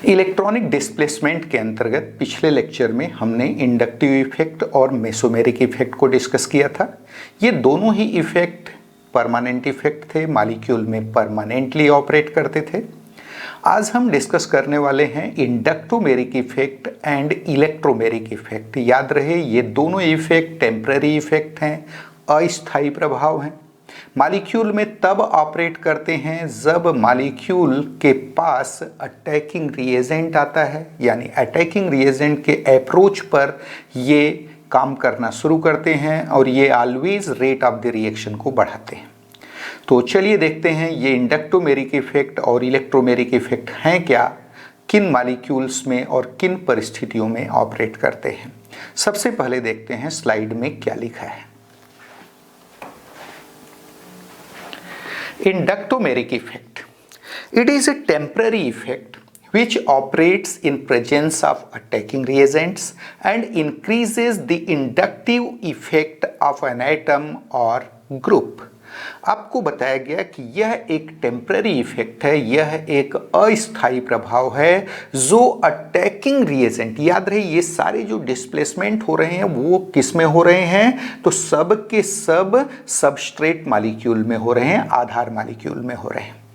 Electronic displacement के अंतर्गत पिछले लेक्चर में हमने इंडक्टिव इफेक्ट और मेसोमेरिक इफेक्ट को डिस्कस किया था। ये दोनों ही इफेक्ट परमानेंट इफेक्ट थे, मॉलिक्यूल में परमानेंटली ऑपरेट करते थे। आज हम डिस्कस करने वाले हैं inductomeric effect and electromeric effect. याद रहे ये दोनों इफेक्ट टेम्पररी इफेक्ट हैं, अस्थायी प्रभाव हैं। मॉलिक्यूल में तब ऑपरेट करते हैं जब मॉलिक्यूल के पास अटैकिंग रिएजेंट आता है, यानी अटैकिंग रिएजेंट के अप्रोच पर ये काम करना शुरू करते हैं और ये always rate of the reaction को बढ़ाते हैं। तो चलिए देखते हैं ये इंडक्टोमेरिक इफेक्ट और इलेक्ट्रोमेरिक इफेक्ट हैं क्या, किन मॉलिक्यूल्स में और किन परिस्थितियों में ऑपरेट करते हैं। सबसे पहले देखते हैं स्लाइड में क्या लिखा है। Inductomeric effect. It is a temporary effect which operates in presence of attacking reagents and increases the inductive effect of an atom or group. आपको बताया गया कि यह एक टेम्पररी इफेक्ट है, यह एक अस्थायी प्रभाव है जो अटैकिंग रिएजेंट, याद रहे ये सारे जो डिस्प्लेसमेंट हो रहे हैं वो किस में हो रहे हैं, तो सब के सब सबस्ट्रेट मॉलिक्यूल में हो रहे हैं, आधार मॉलिक्यूल में हो रहे हैं।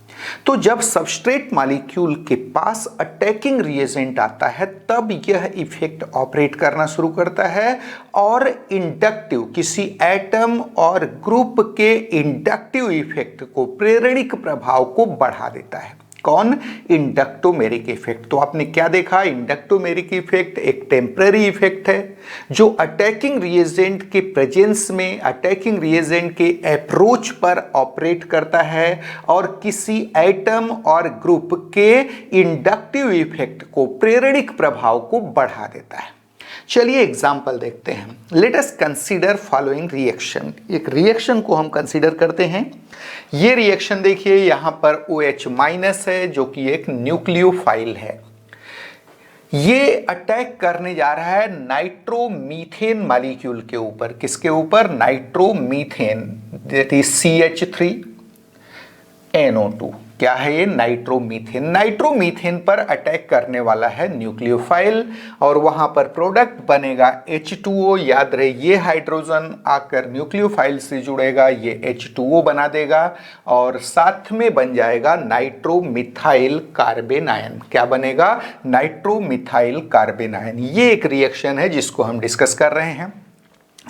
तो जब सबस्ट्रेट मॉलिक्यूल के पास अटैकिंग रिएजेंट आता है तब यह इफेक्ट ऑपरेट करना शुरू करता है और इंडक्टिव, किसी एटम और ग्रुप के इंडक्टिव इफेक्ट को, प्रेरणिक प्रभाव को बढ़ा देता है। कौन? Inductomeric effect. तो आपने क्या देखा, इंडक्टोमेरिक इफेक्ट एक टेम्पररी इफेक्ट है जो अटैकिंग रिएजेंट के प्रेजेंस में, अटैकिंग रिएजेंट के अप्रोच पर ऑपरेट करता है और किसी एटम और ग्रुप के इंडक्टिव इफेक्ट को, प्रेरणिक प्रभाव को बढ़ा देता है। चलिए एग्जाम्पल देखते हैं। Let us consider following reaction. एक रिएक्शन को हम कंसीडर करते हैं। ये रिएक्शन देखिए, यहां पर OH- है जो कि एक न्यूक्लियोफाइल है। ये अटैक करने जा रहा है नाइट्रोमीथेन मॉलिक्यूल के ऊपर। किसके ऊपर? Nitromethane, that is CH3NO2। क्या है ये? नाइट्रोमीथेन। नाइट्रोमीथेन पर अटैक करने वाला है न्यूक्लियोफाइल और वहां पर प्रोडक्ट बनेगा H2O। याद रहे ये हाइड्रोजन आकर न्यूक्लियोफाइल से जुड़ेगा, ये H2O बना देगा और साथ में बन जाएगा नाइट्रोमिथाइल कार्बेन आयन। क्या बनेगा? नाइट्रोमिथाइल कार्बेन आयन। ये एक रिएक्शन है जिसको हम डिस्कस कर रहे हैं।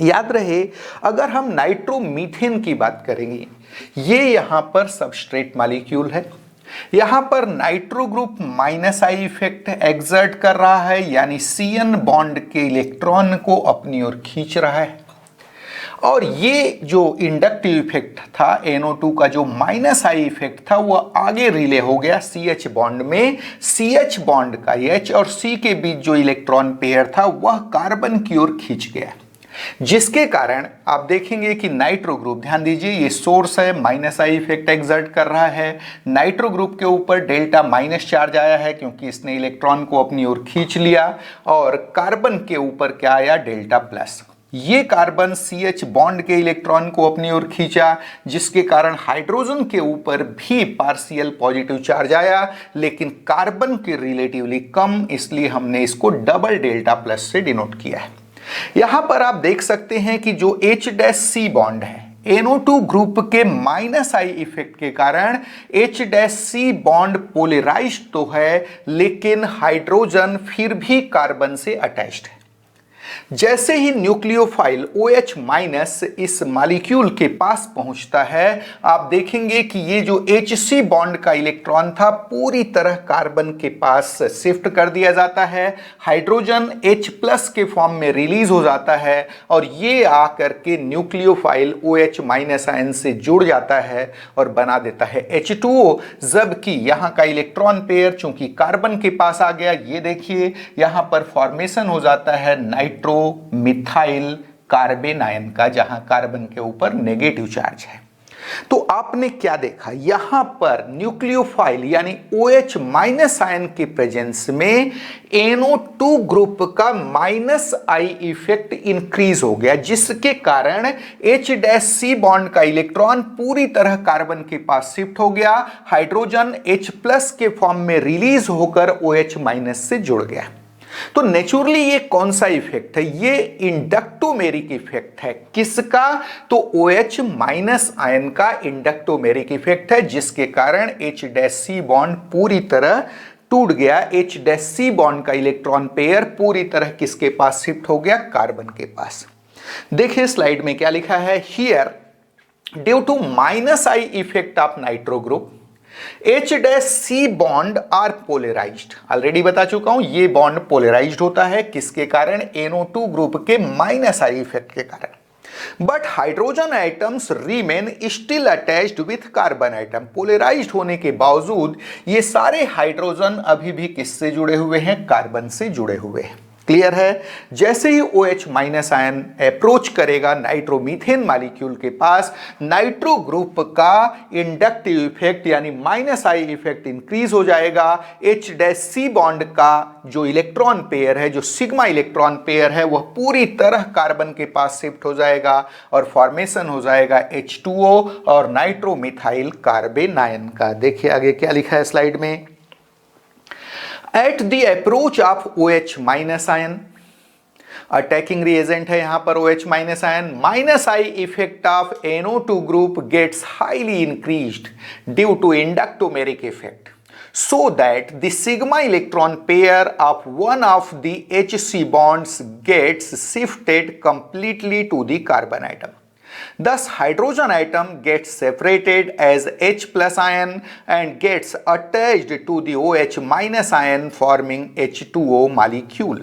याद रहे अगर हम नाइट्रोमीथेन की बात करेंगे, ये यहां पर सबस्ट्रेट मॉलिक्यूल है, यहां पर nitro group -I effect exert कर रहा है, यानी CN बॉन्ड के इलेक्ट्रॉन को अपनी ओर खींच रहा है और ये जो इंडक्टिव इफेक्ट था NO2 का, जो -I इफेक्ट था, वो आगे रिले हो गया CH बॉन्ड में। CH बॉन्ड का H और C के बीच जो इलेक्ट्रॉन पेयर था वह कार्बन की ओर खींच गया, जिसके कारण आप देखेंगे कि नाइट्रो ग्रुप, ध्यान दीजिए ये सोर्स है, -I इफेक्ट एक्सर्ट कर रहा है, नाइट्रो ग्रुप के ऊपर डेल्टा माइनस चार्ज आया है क्योंकि इसने इलेक्ट्रॉन को अपनी ओर खींच लिया और कार्बन के ऊपर क्या आया? Delta plus. ये कार्बन CH बॉन्ड के इलेक्ट्रॉन को अपनी ओर खींचा, जिसके कारण हाइड्रोजन के ऊपर भी पार्शियल पॉजिटिव चार्ज आया, लेकिन कार्बन के रिलेटिवली कम, इसलिए हमने इसको डबल डेल्टा प्लस से डिनोट किया है। यहां पर आप देख सकते हैं कि जो H-C बॉन्ड है, NO2 ग्रुप के -I इफेक्ट के कारण H-C बॉन्ड पोलराइज्ड तो है, लेकिन हाइड्रोजन फिर भी कार्बन से अटैच्ड है। जैसे ही न्यूक्लियोफाइल OH- इस मॉलिक्यूल के पास पहुंचता है, आप देखेंगे कि ये जो Hc बॉन्ड का इलेक्ट्रॉन था पूरी तरह कार्बन के पास शिफ्ट कर दिया जाता है, हाइड्रोजन H+ के फॉर्म में रिलीज हो जाता है और ये आकर के न्यूक्लियोफाइल OH- आयन से जुड़ जाता है और बना देता है H2O। जबकि यहां का इलेक्ट्रॉन पेयर चूंकि कार्बन के पास आ गया, ये देखिए यहां पर फॉर्मेशन हो जाता है नाइट्रोमिथाइल कार्बेन आयन का, जहां कार्बन के ऊपर नेगेटिव चार्ज है। तो आपने क्या देखा, यहां पर न्यूक्लियोफाइल यानी OH माइनस आयन के प्रेजेंस में NO2 ग्रुप का माइनस आई इफेक्ट इंक्रीज हो गया, जिसके कारण H- बॉन्ड का इलेक्ट्रॉन पूरी तरह कार्बन के पास शिफ्ट हो गया, हाइड्रोजन H+ के फॉर्म में रिलीज होकर OH माइनस से जुड़ गया। तो नेचुरली ये कौन सा इफेक्ट है, ये इंडक्टोमेरिक इफेक्ट है। किसका, तो OH माइनस आयन का इंडक्टोमेरिक इफेक्ट है, जिसके कारण H- बॉन्ड पूरी तरह टूट गया। H- बॉन्ड का इलेक्ट्रॉन पेयर पूरी तरह किसके पास शिफ्ट हो गया, कार्बन के पास। देखिए स्लाइड में क्या लिखा है, here due to minus I effect of nitro group H- bond are polarized. Already बता चुका हूं, ये बॉन्ड पोलराइज्ड होता है किसके कारण, NO2 ग्रुप के माइनस आई इफेक्ट के कारण। But hydrogen atoms remain still attached with carbon atom. Polarized होने के बावजूद ये सारे हाइड्रोजन अभी भी किससे जुड़े हुए हैं, कार्बन से जुड़े हुए हैं। क्लियर है। जैसे ही OH माइनस आयन अप्रोच करेगा नाइट्रोमीथेन मॉलिक्यूल के पास, नाइट्रो ग्रुप का इंडक्टिव इफेक्ट यानी माइनस आई इफेक्ट इंक्रीज हो जाएगा। H- बॉन्ड का जो इलेक्ट्रॉन पेयर है, जो सिग्मा इलेक्ट्रॉन पेयर है, वह पूरी तरह कार्बन के पास शिफ्ट हो जाएगा और फॉर्मेशन हो जाएगा H2O और नाइट्रोमिथाइल कार्बेनायन का। देखिए आगे क्या लिखा है स्लाइड में, at the approach of OH minus ion, attacking reagent है यहां पर OH minus ion, minus I effect of NO2 group gets highly increased due to inductomeric effect, so that the sigma electron pair of one of the Hc bonds gets shifted completely to the carbon atom. Thus hydrogen atom gets separated as H+ ion and gets attached to the OH minus ion forming H2O molecule.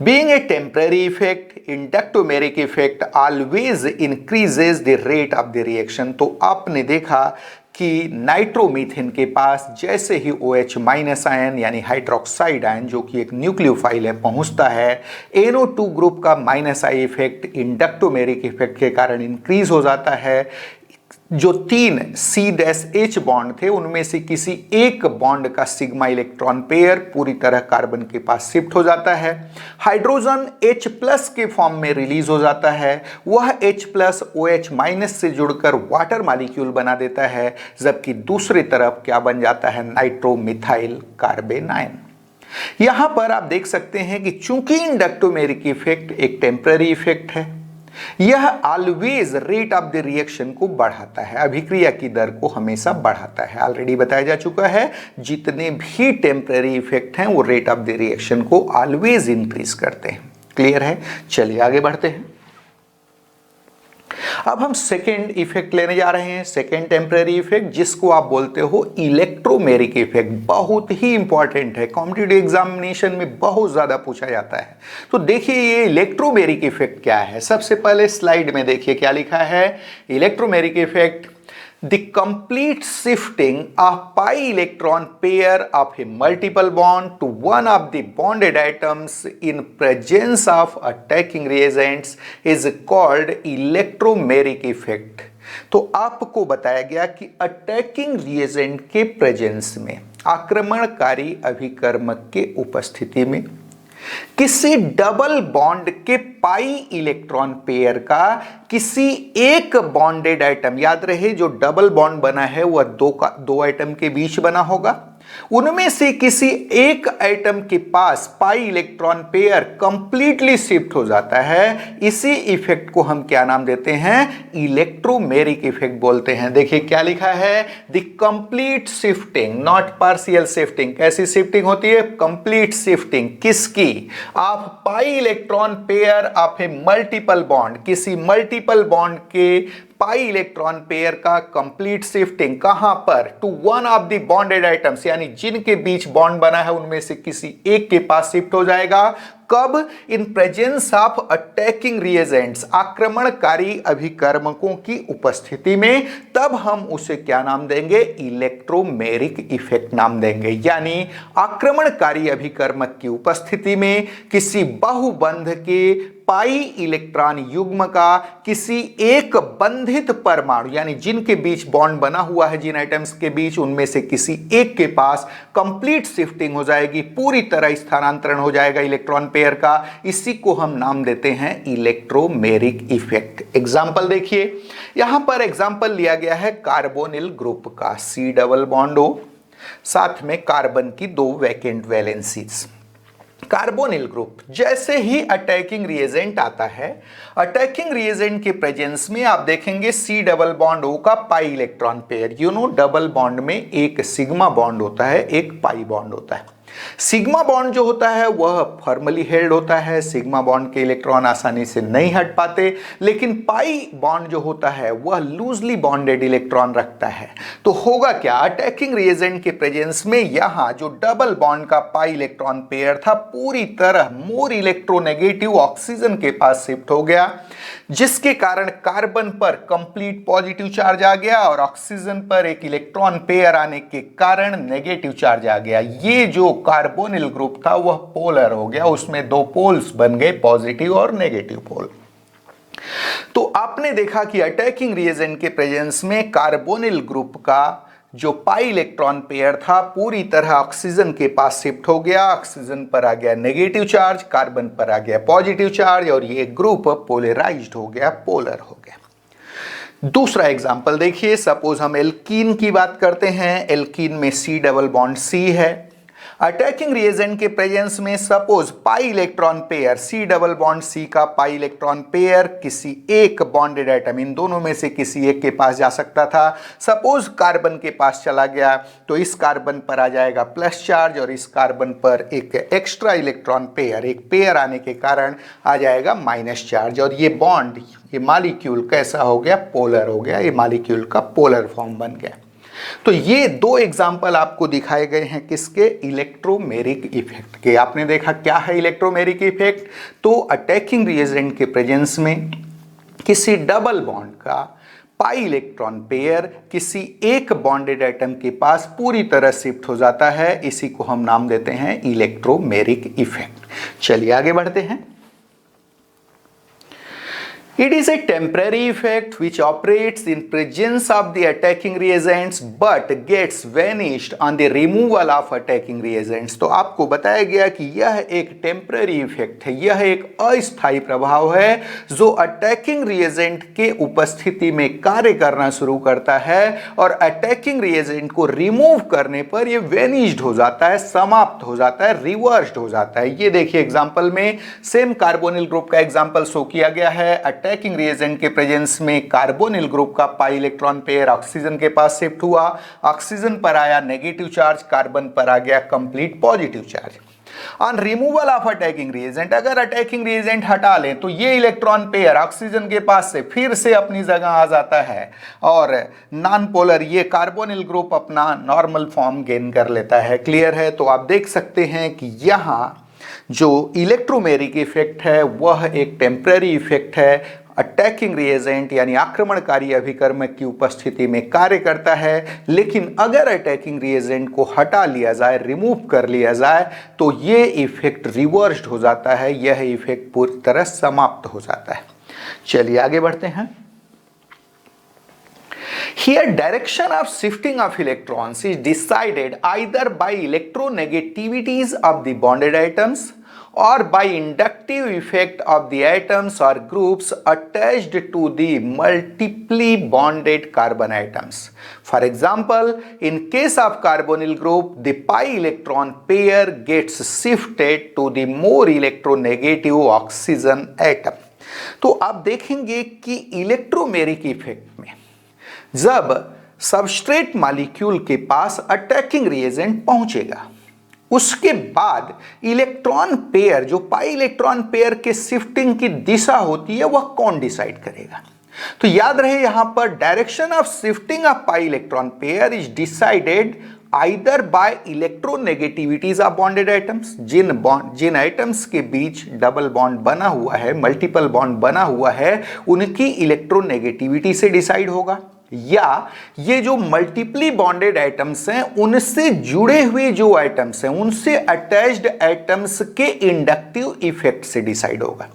Being a temporary effect, inductomeric effect always increases the rate of the reaction। तो आपने देखा कि nitromethane के पास जैसे ही OH minus ion यानी hydroxide ion जो कि एक न्यूक्लियोफाइल है पहुंचता है, NO2 ग्रुप का minus I effect inductomeric effect के कारण इंक्रीज हो जाता है। जो 3 C-H बॉन्ड थे उनमें से किसी एक बॉन्ड का सिग्मा इलेक्ट्रॉन पेयर पूरी तरह कार्बन के पास शिफ्ट हो जाता है, हाइड्रोजन H+ के फॉर्म में रिलीज हो जाता है, वह H+ OH माइनस से जुड़कर वाटर मॉलिक्यूल बना देता है, जबकि दूसरी तरफ क्या बन जाता है, नाइट्रोमिथाइल कार्बेनायन। यहां पर आप देख सकते हैं कि चूंकि इंडक्टोमेरिक इफेक्ट एक टेम्पररी इफेक्ट है, यह always rate of the reaction को बढ़ाता है, अभिक्रिया की दर को हमेशा बढ़ाता है। ऑलरेडी बताया जा चुका है, जितने भी टेम्पररी इफेक्ट हैं वो रेट ऑफ द रिएक्शन को ऑलवेज इंक्रीज करते हैं। क्लियर है। चलिए आगे बढ़ते हैं। अब हम सेकेंड इफेक्ट लेने जा रहे हैं, सेकेंड टेम्पररी इफेक्ट, जिसको आप बोलते हो इलेक्ट्रोमेरिक इफेक्ट। बहुत ही इंपॉर्टेंट है, कॉम्पिटिटिव एग्जामिनेशन में बहुत ज्यादा पूछा जाता है। तो देखिए ये इलेक्ट्रोमेरिक इफेक्ट क्या है। सबसे पहले स्लाइड में देखिए क्या लिखा है, electromeric effect, the complete shifting of pi electron pair of a multiple bond to one of the bonded atoms in presence of attacking reagents is called electromeric effect। तो आपको बताया गया कि अटैकिंग रिएजेंट के प्रेजेंस में, आक्रमणकारी अभिकर्मक के उपस्थिति में, किसी डबल बॉन्ड के पाई इलेक्ट्रॉन पेयर का किसी एक बॉन्डेड एटम, याद रहे जो डबल बॉन्ड बना है वह दो एटम के बीच बना होगा, उनमें से किसी एक एटम के पास pi electron pair completely shift हो जाता है। इसी इफेक्ट को हम क्या नाम देते हैं, इलेक्ट्रोमेरिक इफेक्ट बोलते हैं। देखिए क्या लिखा है, the complete shifting not partial shifting. कैसी शिफ्टिंग होती है, कंप्लीट शिफ्टिंग। किसकी, of pi electron pair of a multiple bond, किसी मल्टीपल बॉन्ड के पाई इलेक्ट्रॉन पेयर का कंप्लीट शिफ्टिंग कहां पर, to one of the bonded atoms, यानी जिनके बीच बॉन्ड बना है उनमें से किसी एक के पास शिफ्ट हो जाएगा। कब, in presence of attacking reagents, आक्रमणकारी अभिकर्मकों की उपस्थिति में, तब हम उसे क्या नाम देंगे, इलेक्ट्रोमेरिक इफेक्ट नाम देंगे। यानी आक्रमणकारी अभिकर्मक की उपस्थिति में किसी बहुबंध के पाई इलेक्ट्रॉन युग्म का किसी एक बंधित परमाणु यानी जिनके बीच बॉन्ड बना हुआ है जिन एटम्स के बीच, उनमें से किसी एक के पास कंप्लीट शिफ्टिंग हो जाएगी, पूरी तरह स्थानांतरण हो जाएगा इलेक्ट्रॉन पेयर का। इसी को हम नाम देते हैं इलेक्ट्रोमेरिक इफेक्ट। एग्जाम्पल देखिए, यहां पर एग्जाम्पल लिया गया है कार्बोनिल ग्रुप का, C डबल बॉन्ड O, साथ में कार्बन की 2 वैकेंट वैलेंसीज। कार्बोनिल ग्रुप, जैसे ही अटैकिंग रिएजेंट आता है, अटैकिंग रिएजेंट के प्रेजेंस में आप देखेंगे C डबल बॉन्ड O का पाई इलेक्ट्रॉन पेयर, डबल बॉन्ड में एक सिग्मा बॉन्ड होता है, एक पाई बॉन्ड होता है। सिग्मा बॉन्ड जो होता है वह फॉर्मली हेल्ड होता है, सिग्मा बॉन्ड के इलेक्ट्रॉन आसानी से नहीं हट पाते, लेकिन पाई बॉन्ड जो होता है वह लूजली बॉन्डेड इलेक्ट्रॉन रखता है। तो होगा क्या, अटैकिंग रिएजेंट के प्रेजेंस में यहां जो डबल बॉन्ड का पाई इलेक्ट्रॉन पेयर था पूरी तरह मोर इलेक्ट्रोनेगेटिव ऑक्सीजन के पास शिफ्ट हो गया, जिसके कारण कार्बन पर कंप्लीट पॉजिटिव चार्ज आ गया और ऑक्सीजन पर एक इलेक्ट्रॉन पेयर आने के कारण नेगेटिव चार्ज आ गया। ये जो कार्बोनिल ग्रुप था वह पोलर हो गया, उसमें 2 पोल्स बन गए, पॉजिटिव और नेगेटिव पोल। तो आपने देखा कि अटैकिंग रिएजेंट के प्रेजेंस में कार्बोनिल ग्रुप का जो पाई इलेक्ट्रॉन पेयर था पूरी तरह ऑक्सीजन के पास शिफ्ट हो गया, ऑक्सीजन पर आ गया नेगेटिव चार्ज, कार्बन पर आ गया पॉजिटिव चार्ज और ये ग्रुप पोलराइज्ड हो गया, पोलर हो गया। दूसरा एग्जांपल देखिए, सपोज हम एल्कीन की बात करते हैं। एल्कीन में C डबल बॉन्ड C है। अटैकिंग रिएजेंट के प्रेजेंस में सपोज पाई electron pair, C double bond C का पाई इलेक्ट्रॉन पेयर किसी एक बॉन्डेड एटम, इन दोनों में से किसी एक के पास जा सकता था। सपोज कार्बन के पास चला गया तो इस कार्बन पर आ जाएगा प्लस चार्ज और इस कार्बन पर एक एक्स्ट्रा इलेक्ट्रॉन पेयर, एक पेयर आने के कारण आ जाएगा माइनस चार्ज और ये बॉन्ड, ये मॉलिक्यूल कैसा हो गया, पोलर हो गया, ये मॉलिक्यूल का पोलर फॉर्म बन गया। तो ये 2 एग्जाम्पल आपको दिखाए गए हैं किसके, इलेक्ट्रोमेरिक इफेक्ट के। आपने देखा क्या है इलेक्ट्रोमेरिक इफेक्ट, तो अटैकिंग रिएजेंट के प्रेजेंस में किसी डबल बॉन्ड का पाई इलेक्ट्रॉन पेयर किसी एक बॉन्डेड एटम के पास पूरी तरह शिफ्ट हो जाता है, इसी को हम नाम देते हैं इलेक्ट्रोमेरिक इफेक्ट। चलिए आगे बढ़ते हैं। It is a temporary effect which operates in presence of the attacking reagents but gets vanished on the removal of attacking reagents। तो आपको बताया गया कि यह एक टेम्पररी इफेक्ट है, यह एक अस्थायी प्रभाव है जो अटैकिंग रिएजेंट के उपस्थिति में कार्य करना शुरू करता है और अटैकिंग रिएजेंट को रिमूव करने पर यह वेनिश्ड हो जाता है, समाप्त हो जाता है, रिवर्स्ड हो जाता है। ये देखिए एग्जाम्पल में सेम कार्बोनिल ग्रुप का एग्जाम्पल शो किया गया है। अटैकिंग रिएजेंट के प्रेजेंस में कार्बोनिल ग्रुप का पाई इलेक्ट्रॉन पेयर ऑक्सीजन के पास शिफ्ट हुआ, ऑक्सीजन पर आया नेगेटिव चार्ज, कार्बन पर आ गया complete positive charge. On removal of attacking reagent, अगर अटैकिंग रिएजेंट हटा लें तो ये इलेक्ट्रॉन पेयर ऑक्सीजन के पास से फिर से अपनी जगह आ जाता है और नॉन पोलर ये कार्बोनिल ग्रुप अपना नॉर्मल फॉर्म गेन कर लेता है। क्लियर है? तो आप देख सकते हैं कि यहां जो इलेक्ट्रोमेरिक इफेक्ट है वह एक टेम्पररी इफेक्ट है, अटैकिंग रिएजेंट यानी आक्रमणकारी अभिकर्मक की उपस्थिति में कार्य करता है। लेकिन अगर अटैकिंग रिएजेंट को हटा लिया जाए, रिमूव कर लिया जाए, तो ये इफेक्ट रिवर्स्ड हो जाता है, यह इफेक्ट पूरी तरह समाप्त हो जाता है। चलिए आगे बढ़ते हैं। Here direction of shifting of electrons is decided either by electronegativities of the bonded atoms or by inductive effect of the atoms or groups attached to the multiply bonded carbon atoms. For example, in case of carbonyl group, the pi electron pair gets shifted to the more electronegative oxygen atom. तो आप देखेंगे कि electromeric effect में जब substrate molecule के पास attacking reagent पहुंचेगा, उसके बाद इलेक्ट्रॉन पेयर, जो पाई इलेक्ट्रॉन पेयर के शिफ्टिंग की दिशा होती है, वह कौन डिसाइड करेगा? तो याद रहे यहां पर direction of shifting of pi electron pair is decided either by electronegativities of bonded atoms, जिन एटम्स के बीच डबल बॉन्ड बना हुआ है, मल्टीपल बॉन्ड बना हुआ है, उनकी इलेक्ट्रोनेगेटिविटी से डिसाइड होगा, या ये जो मल्टीपली बॉन्डेड एटम्स हैं उनसे जुड़े हुए जो एटम्स हैं, उनसे अटैच्ड एटम्स के इंडक्टिव इफेक्ट से डिसाइड होगा।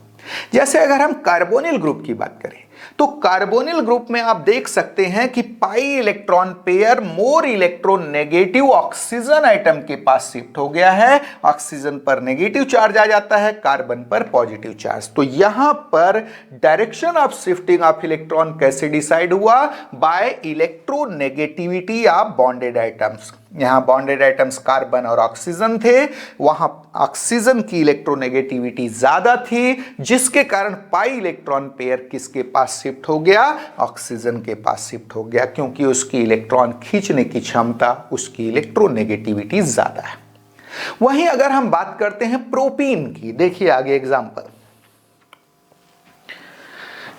जैसे अगर हम कार्बोनिल ग्रुप की बात करें तो कार्बोनिल ग्रुप में आप देख सकते हैं कि पाई electron pair more electronegative oxygen atom के पास शिफ्ट हो गया है। ऑक्सीजन पर नेगेटिव चार्ज आ जाता है, कार्बन पर पॉजिटिव चार्ज। तो यहां पर direction of shifting of electron कैसे डिसाइड हुआ? By electronegativity of bonded atoms. यहां बॉन्डेड आइटम्स कार्बन और ऑक्सीजन थे, वहां ऑक्सीजन की इलेक्ट्रोनेगेटिविटी ज्यादा थी, जिसके कारण पाई इलेक्ट्रॉन पेयर किसके पास शिफ्ट हो गया? ऑक्सीजन के पास शिफ्ट हो गया, क्योंकि उसकी इलेक्ट्रॉन खींचने की क्षमता, उसकी इलेक्ट्रोनेगेटिविटी ज्यादा है। वहीं अगर हम बात करते हैं प्रोपीन की, देखिए आगे example.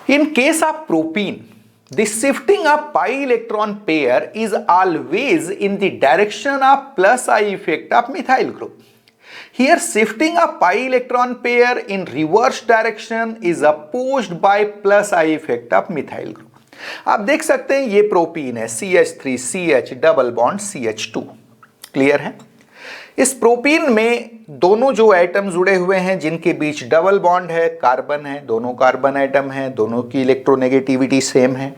In case of propene, the shifting of pi electron pair is always in the direction of plus I effect of methyl group. Here shifting of pi electron pair in reverse direction is opposed by plus I effect of methyl group. आप देख सकते हैं ये propene है, CH3CH double bond CH2। Clear है? इस propene में दोनों जो एटम जुड़े हुए हैं जिनके बीच डबल बॉन्ड है, कार्बन है, दोनों कार्बन एटम हैं, दोनों की इलेक्ट्रोनेगेटिविटी सेम है।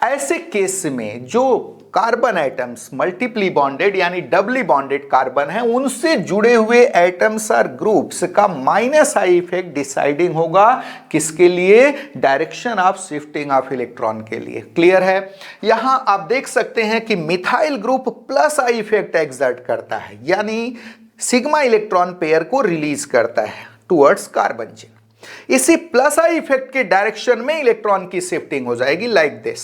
ऐसे केस में जो कार्बन एटम्स मल्टीपली बॉन्डेड यानी डबली बॉन्डेड कार्बन है, उनसे जुड़े हुए एटम्स और ग्रुप्स का माइनस आई इफेक्ट डिसाइडिंग होगा किसके लिए? Direction of shifting of electron के लिए। क्लियर है? यहां आप देख सकते हैं कि methyl group plus I effect exert करता है, यानी सिग्मा इलेक्ट्रॉन पेयर को रिलीज करता है टुवर्ड्स कार्बन चेन। इसी प्लस आई इफेक्ट के डायरेक्शन में इलेक्ट्रॉन की शिफ्टिंग हो जाएगी लाइक दिस।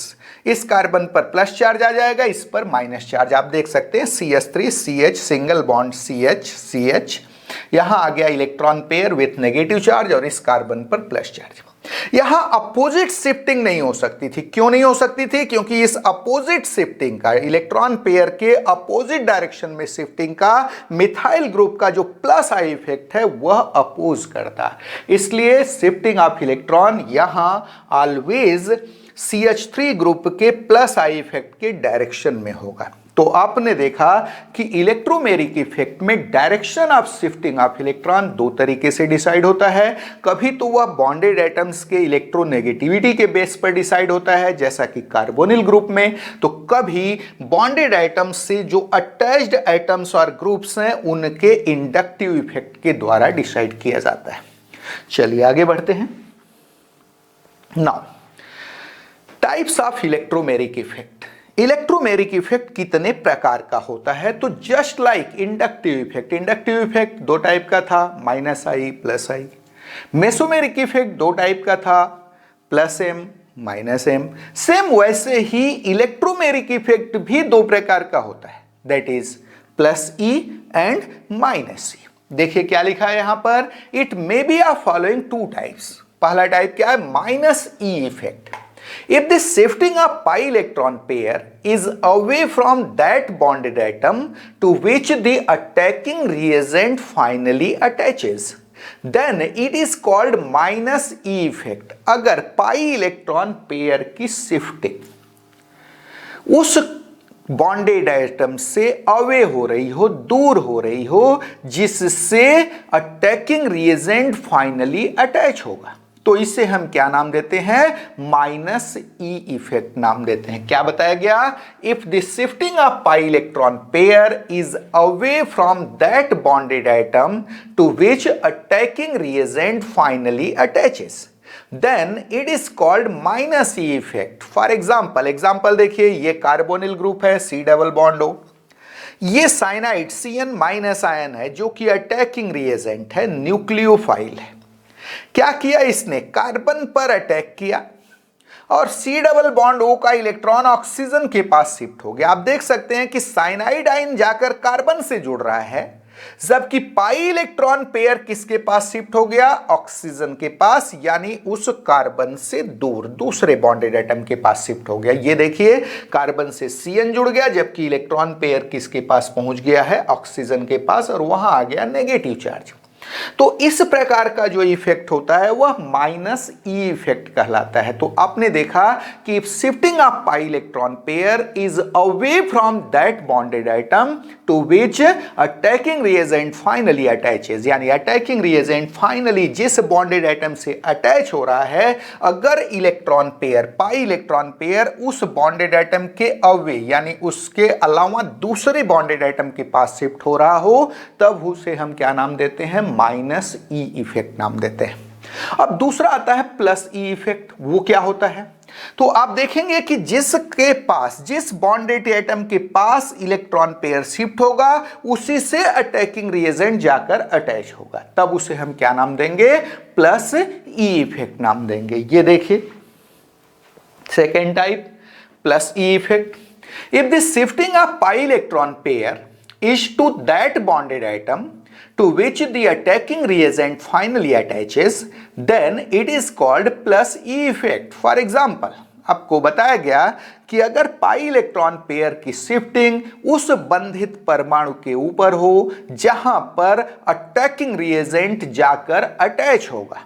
इस कार्बन पर प्लस चार्ज आ जाएगा, इस पर माइनस चार्ज। आप देख सकते हैं CH3CH सिंगल बॉन्ड CH यहां आ गया electron pair with negative charge और इस कार्बन पर प्लस चार्ज। यहां अपोजिट शिफ्टिंग नहीं हो सकती थी। क्यों नहीं हो सकती थी? क्योंकि इस अपोजिट शिफ्टिंग का, इलेक्ट्रॉन पेयर के अपोजिट डायरेक्शन में शिफ्टिंग का मिथाइल ग्रुप का जो प्लस आई इफेक्ट है वह अपोज करता है। इसलिए शिफ्टिंग ऑफ इलेक्ट्रॉन यहां ऑलवेज CH3 ग्रुप के प्लस आई इफेक्ट के डायरेक्शन में होगा। तो आपने देखा कि इलेक्ट्रोमेरिक इफेक्ट में direction of shifting of electron दो तरीके से डिसाइड होता है। कभी तो वह बॉन्डेड एटम्स के इलेक्ट्रोनेगेटिविटी के बेस पर डिसाइड होता है, जैसा कि कार्बोनिल ग्रुप में। तो कभी बॉन्डेड एटम्स से जो अटैच्ड एटम्स और ग्रुप्स हैं उनके इंडक्टिव इफेक्ट के द्वारा डिसाइड किया जाता है। चलिए आगे बढ़ते हैं। Now types of electromeric effect. Electromeric effect कितने प्रकार का होता है? तो just like inductive effect, inductive effect दो टाइप का था, -I +I। मेसोमेरिक इफेक्ट दो टाइप का था, +M -M। सेम वैसे ही इलेक्ट्रोमेरिक इफेक्ट भी दो प्रकार का होता है, that is +E and -E। देखिए क्या लिखा है यहां पर, it may be of following two types. पहला टाइप क्या है? -E effect. If the shifting of pi electron pair is away from that bonded atom to which the attacking reagent finally attaches, then it is called -E effect। अगर pi electron pair की shifting उस bonded atom से away हो रही हो, दूर हो रही हो, जिससे अटैकिंग रिएजेंट फाइनली अटैच होगा, तो इसे हम क्या नाम देते हैं? -E इफेक्ट नाम देते हैं। क्या बताया गया? If the shifting of pi electron pair is away from that bonded atom to which attacking reagent finally attaches, then it is called -E effect. For example देखिए, ये कार्बोनिल ग्रुप है, C double bond O। ये cyanide CN- ion है जो कि attacking reagent है, nucleophile है। क्या किया इसने? कार्बन पर अटैक किया और C डबल बॉन्ड O का इलेक्ट्रॉन ऑक्सीजन के पास शिफ्ट हो गया। आप देख सकते हैं कि साइनाइड आयन जाकर कार्बन से जुड़ रहा है, जबकि पाई इलेक्ट्रॉन पेयर किसके पास शिफ्ट हो गया? ऑक्सीजन के पास, यानी उस कार्बन से दूर दूसरे बॉन्डेड एटम के पास शिफ्ट हो गया। ये देखिए, कार्बन से CN जुड़ गया, जबकि इलेक्ट्रॉन पेयर किसके पास पहुंच गया है? ऑक्सीजन के पास, और वहां आ गया नेगेटिव चार्ज। तो इस प्रकार का जो इफेक्ट होता है वह माइनस ई इफेक्ट कहलाता है। तो आपने देखा कि shifting of pi electron pair is away from that bonded atom to which attacking reagent finally attaches, यानी अटैकिंग रिएजेंट फाइनली जिस बॉन्डेड आइटम से अटैच हो रहा है, अगर electron pair pi electron pair उस बॉन्डेड आइटम के अवे यानी उसके अलावा दूसरे बॉन्डेड आइटम के पास शिफ्ट हो रहा हो, तब उसे हम क्या नाम देते हैं, माइनस ई इफेक्ट नाम देते हैं। अब दूसरा आता है प्लस ई इफेक्ट। वो क्या होता है, तो आप देखेंगे कि जिसके पास जिस बॉन्डेड एटम के पास इलेक्ट्रॉन पेयर शिफ्ट होगा उसी से अटैकिंग रिएजेंट जाकर अटैच होगा, तब उसे हम क्या नाम देंगे, प्लस ई इफेक्ट नाम देंगे। ये देखिए second type plus E effect. If the shifting of pi electron pair is to that bonded atom to which the attacking reagent finally attaches, then it is called plus E effect. For example, आपको बताया गया कि अगर पाई electron pair की shifting उस बंधित परमाणु के ऊपर हो जहां पर अटैकिंग रिएजेंट जाकर अटैच होगा,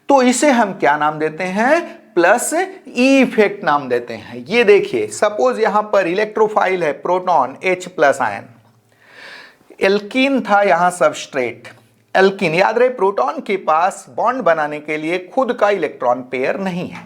तो इसे हम क्या नाम देते हैं, प्लस ई इफेक्ट नाम देते हैं। ये देखिए सपोज यहां पर इलेक्ट्रोफाइल है proton H plus ion, alkene था यहां सबस्ट्रेट एल्कीन। याद रहे प्रोटॉन के पास बॉन्ड बनाने के लिए खुद का इलेक्ट्रॉन पेयर नहीं है।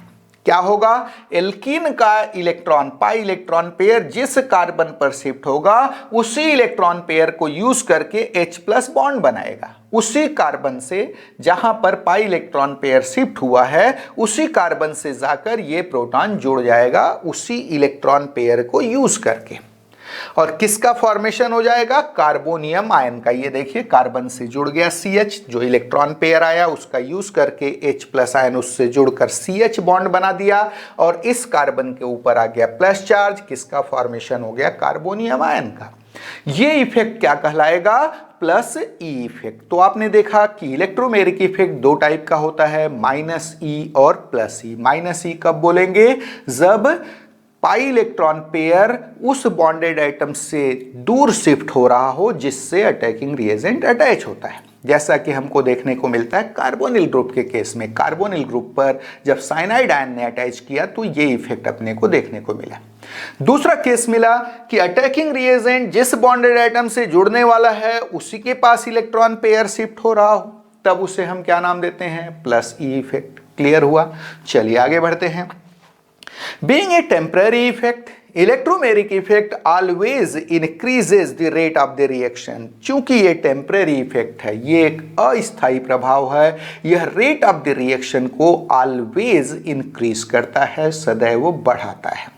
क्या होगा, एल्कीन का इलेक्ट्रॉन पाई इलेक्ट्रॉन पेयर जिस कार्बन पर शिफ्ट होगा उसी इलेक्ट्रॉन पेयर को यूज करके H प्लस बॉन्ड बनाएगा। उसी कार्बन से जहां पर पाई इलेक्ट्रॉन पेयर शिफ्ट हुआ है उसी कार्बन से जाकर ये प्रोटॉन जुड़ जाएगा उसी इलेक्ट्रॉन पेयर को यूज करके, और किसका फॉर्मेशन हो जाएगा, कार्बोनियम आयन का। ये देखिए कार्बन से जुड़ गया CH, जो इलेक्ट्रॉन पेयर आया उसका यूज करके H प्लस आयन उससे जुड़कर CH बॉन्ड बना दिया, और इस कार्बन के ऊपर आ गया प्लस चार्ज, किसका फॉर्मेशन हो गया, कार्बोनियम आयन का। ये इफेक्ट क्या कहलाएगा, प्लस ई इफेक्ट। तो आपने देखा कि इलेक्ट्रोमेरिक इफेक्ट दो टाइप का होता है, माइनस ई और प्लस ई। माइनस ई कब बोलेंगे, जब पाई इलेक्ट्रॉन पेयर उस बॉन्डेड आइटम से दूर शिफ्ट हो रहा हो जिससे अटैकिंग रिएजेंट अटैच होता है, जैसा कि हमको देखने को मिलता है कार्बोनिल ग्रुप के केस में। कार्बोनिल ग्रुप पर जब साइनाइड आयन ने अटैच किया तो ये इफेक्ट अपने को देखने को मिला। दूसरा केस मिला कि अटैकिंग रिएजेंट जिस बॉन्डेड आइटम से जुड़ने वाला है उसी के पास इलेक्ट्रॉन पेयर शिफ्ट हो रहा हो, तब उसे हम क्या नाम देते हैं, प्लस ई इफेक्ट। क्लियर हुआ, चलिए आगे बढ़ते हैं। Being a temporary effect, electromeric effect always increases the rate of the reaction। चूंकि ये टेम्परेरी इफेक्ट है, ये एक अस्थायी प्रभाव है, यह रेट ऑफ द रिएक्शन को ऑलवेज इंक्रीज करता है, सदैव बढ़ाता है।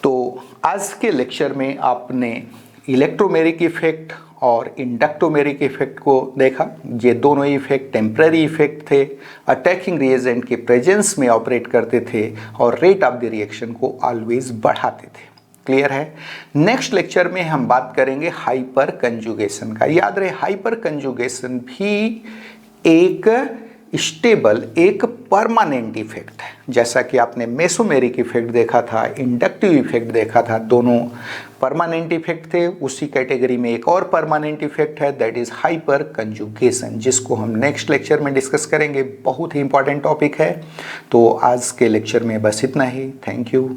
तो आज के लेक्चर में आपने इलेक्ट्रोमेरिक इफेक्ट और इंडक्टोमेरिक इफेक्ट को देखा। ये दोनों इफेक्ट टेम्पररी इफेक्ट थे, अटैकिंग रिएजेंट के प्रेजेंस में ऑपरेट करते थे और रेट ऑफ द रिएक्शन को ऑलवेज बढ़ाते थे। क्लियर है। नेक्स्ट लेक्चर में हम बात करेंगे हाइपर कंजुगेशन का। याद रहे हाइपर कंजुगेशन भी एक स्टेबल, एक परमानेंट इफेक्ट है। जैसा कि आपने मेसोमेरिक इफेक्ट देखा था, इंडक्टिव इफेक्ट देखा था, दोनों परमानेंट इफेक्ट थे। उसी कैटेगरी में एक और परमानेंट इफेक्ट है, दैट इज हाइपर कंजुगेशन, जिसको हम नेक्स्ट लेक्चर में डिस्कस करेंगे। बहुत ही इंपॉर्टेंट टॉपिक है। तो आज के लेक्चर में बस इतना ही। Thank you.